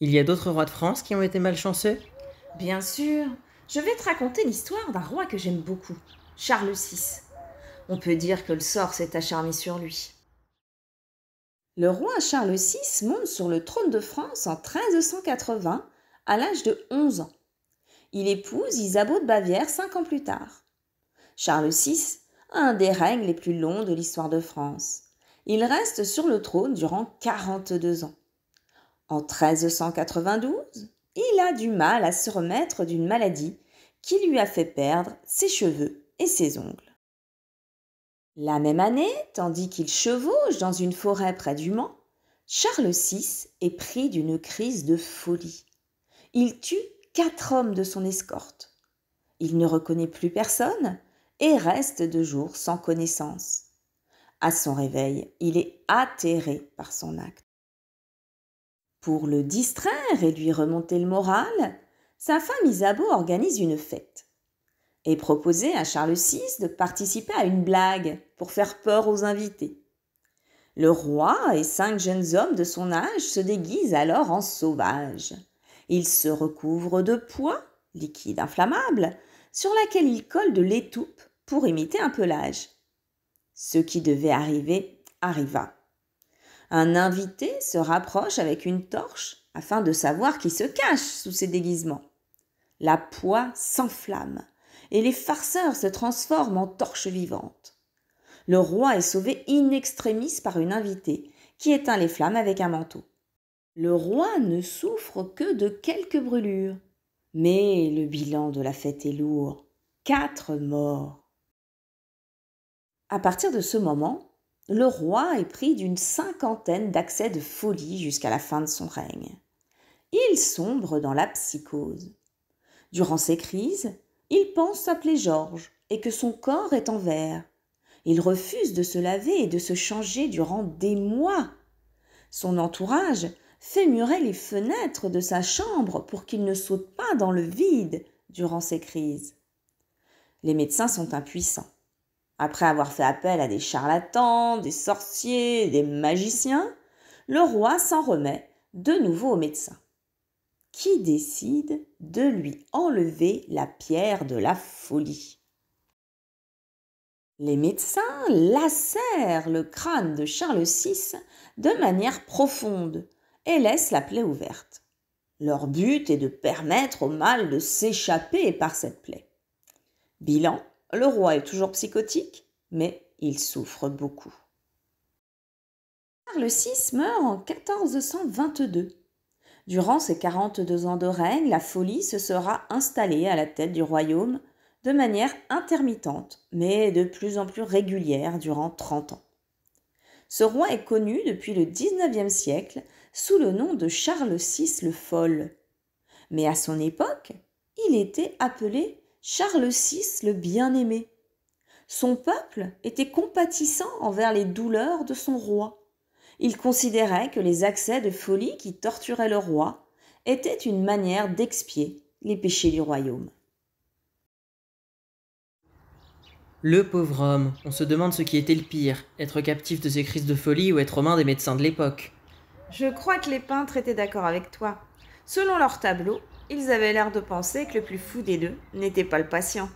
Il y a d'autres rois de France qui ont été malchanceux? Bien sûr, je vais te raconter l'histoire d'un roi que j'aime beaucoup, Charles VI. On peut dire que le sort s'est acharné sur lui. Le roi Charles VI monte sur le trône de France en 1380 à l'âge de 11 ans. Il épouse Isabeau de Bavière 5 ans plus tard. Charles VI a un des règnes les plus longs de l'histoire de France. Il reste sur le trône durant 42 ans. En 1392, il a du mal à se remettre d'une maladie qui lui a fait perdre ses cheveux et ses ongles. La même année, tandis qu'il chevauche dans une forêt près du Mans, Charles VI est pris d'une crise de folie. Il tue 4 hommes de son escorte. Il ne reconnaît plus personne et reste 2 jours sans connaissance. À son réveil, il est atterré par son acte. Pour le distraire et lui remonter le moral, sa femme Isabeau organise une fête et proposait à Charles VI de participer à une blague pour faire peur aux invités. Le roi et 5 jeunes hommes de son âge se déguisent alors en sauvages. Ils se recouvrent de poix, liquide inflammable, sur laquelle ils collent de l'étoupe pour imiter un pelage. Ce qui devait arriver arriva. Un invité se rapproche avec une torche afin de savoir qui se cache sous ces déguisements. La poix s'enflamme et les farceurs se transforment en torches vivantes. Le roi est sauvé in extremis par une invitée qui éteint les flammes avec un manteau. Le roi ne souffre que de quelques brûlures, mais le bilan de la fête est lourd. 4 morts. À partir de ce moment, le roi est pris d'une 50aine d'accès de folie jusqu'à la fin de son règne. Il sombre dans la psychose. Durant ces crises, il pense s'appeler Georges et que son corps est en verre. Il refuse de se laver et de se changer durant des mois. Son entourage fait murer les fenêtres de sa chambre pour qu'il ne saute pas dans le vide durant ces crises. Les médecins sont impuissants. Après avoir fait appel à des charlatans, des sorciers, des magiciens, le roi s'en remet de nouveau aux médecins, qui décident de lui enlever la pierre de la folie. Les médecins lacèrent le crâne de Charles VI de manière profonde et laissent la plaie ouverte. Leur but est de permettre au mal de s'échapper par cette plaie. Bilan, le roi est toujours psychotique, mais il souffre beaucoup. Charles VI meurt en 1422. Durant ses 42 ans de règne, la folie se sera installée à la tête du royaume de manière intermittente, mais de plus en plus régulière durant 30 ans. Ce roi est connu depuis le XIXe siècle sous le nom de Charles VI le Fol. Mais à son époque, il était appelé Charles VI le Bien-Aimé. Son peuple était compatissant envers les douleurs de son roi. Il considérait que les accès de folie qui torturaient le roi étaient une manière d'expier les péchés du royaume. Le pauvre homme, on se demande ce qui était le pire, être captif de ces crises de folie ou être aux mains des médecins de l'époque. Je crois que les peintres étaient d'accord avec toi. Selon leur tableau, ils avaient l'air de penser que le plus fou des deux n'était pas le patient.